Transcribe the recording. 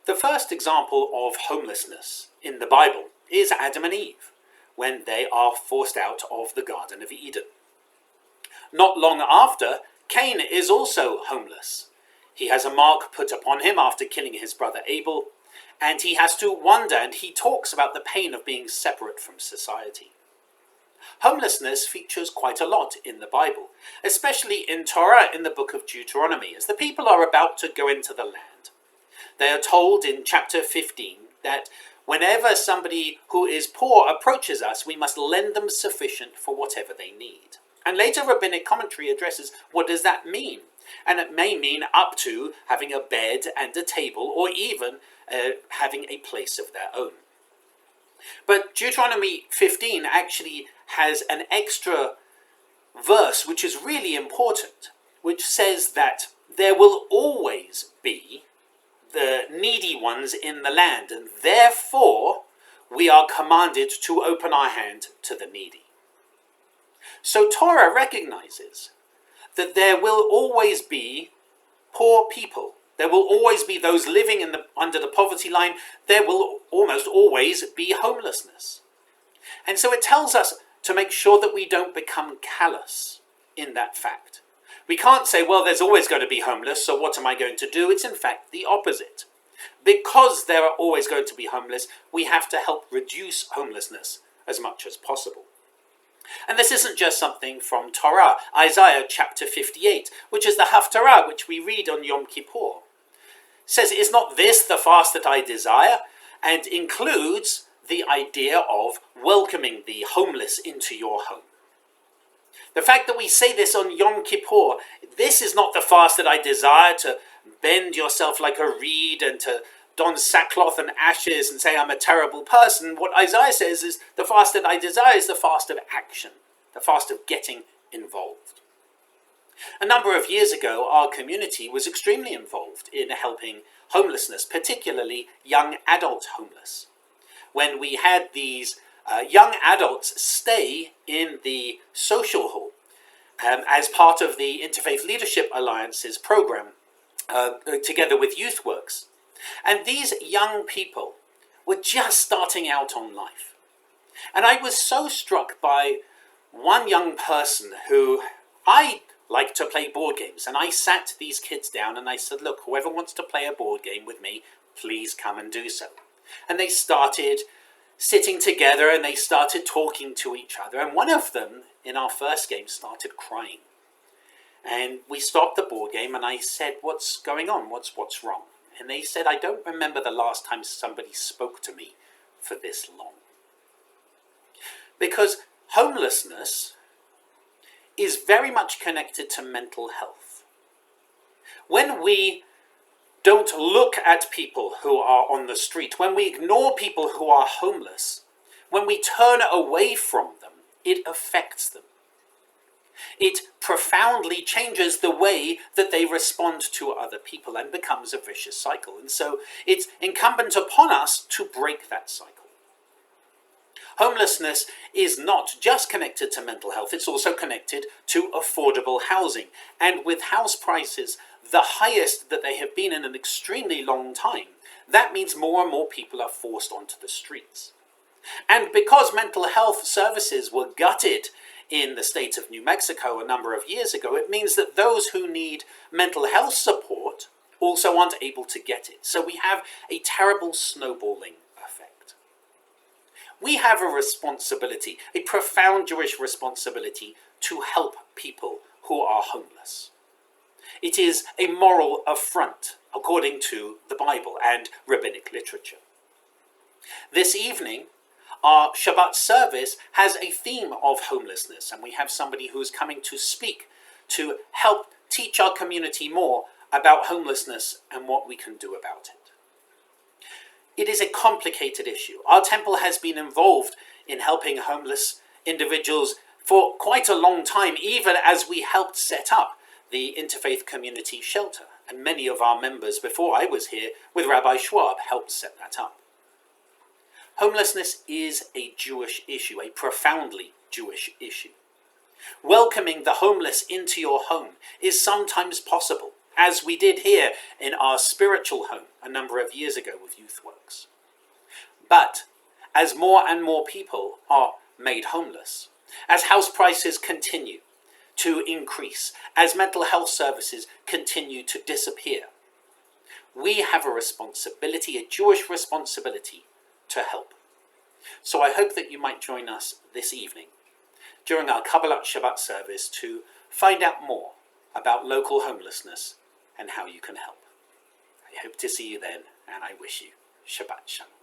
The first example of homelessness in the Bible is Adam and Eve, when they are forced out of the Garden of Eden. Not long after, Cain is also homeless. He has a mark put upon him after killing his brother Abel, and he has to wander, and he talks about the pain of being separate from society. Homelessness features quite a lot in the Bible, especially in Torah in the book of Deuteronomy, as the people are about to go into the land. They are told in chapter 15 that whenever somebody who is poor approaches us, we must lend them sufficient for whatever they need. And later rabbinic commentary addresses what does that mean? And it may mean up to having a bed and a table, or even having a place of their own. But Deuteronomy 15 actually has an extra verse which is really important, which says that there will always be the needy ones in the land, and therefore we are commanded to open our hand to the needy. So Torah recognizes that there will always be poor people. There will always be those living under the poverty line. There will almost always be homelessness. And so it tells us to make sure that we don't become callous in that fact. We can't say, well, there's always going to be homeless, so what am I going to do? It's in fact the opposite. Because there are always going to be homeless, we have to help reduce homelessness as much as possible. And this isn't just something from Torah. Isaiah chapter 58, which is the Haftarah, which we read on Yom Kippur, says, is not this the fast that I desire? And includes the idea of welcoming the homeless into your home. The fact that we say this on Yom Kippur, this is not the fast that I desire, to bend yourself like a reed and to don sackcloth and ashes and say I'm a terrible person. What Isaiah says is the fast that I desire is the fast of action, the fast of getting involved. A number of years ago, our community was extremely involved in helping homelessness, particularly young adult homeless. When we had these young adults stay in the social hall as part of the Interfaith Leadership Alliance's program, together with YouthWorks. And these young people were just starting out on life. And I was so struck by one young person who I like to play board games. And I sat these kids down and I said, look, whoever wants to play a board game with me, please come and do so. And they started sitting together and they started talking to each other. And one of them in our first game started crying. And we stopped the board game and I said, what's going on? What's wrong? And they said, I don't remember the last time somebody spoke to me for this long. Because homelessness is very much connected to mental health. When we don't look at people who are on the street, when we ignore people who are homeless, when we turn away from them, it affects them. It profoundly changes the way that they respond to other people and becomes a vicious cycle. And so it's incumbent upon us to break that cycle. Homelessness is not just connected to mental health, it's also connected to affordable housing. And with house prices the highest that they have been in an extremely long time, that means more and more people are forced onto the streets. And because mental health services were gutted in the state of New Mexico a number of years ago, it means that those who need mental health support also aren't able to get it. So we have a terrible snowballing effect. We have a responsibility, a profound Jewish responsibility, to help people who are homeless. It is a moral affront, according to the Bible and rabbinic literature. This evening, our Shabbat service has a theme of homelessness, and we have somebody who is coming to speak to help teach our community more about homelessness and what we can do about it. It is a complicated issue. Our temple has been involved in helping homeless individuals for quite a long time, even as we helped set up the Interfaith Community Shelter. And many of our members, before I was here with Rabbi Schwab, helped set that up. Homelessness is a Jewish issue, a profoundly Jewish issue. Welcoming the homeless into your home is sometimes possible, as we did here in our spiritual home a number of years ago with YouthWorks. But as more and more people are made homeless, as house prices continue to increase, as mental health services continue to disappear, we have a responsibility, a Jewish responsibility, to help. So I hope that you might join us this evening during our Kabbalat Shabbat service to find out more about local homelessness and how you can help. I hope to see you then, and I wish you Shabbat Shalom.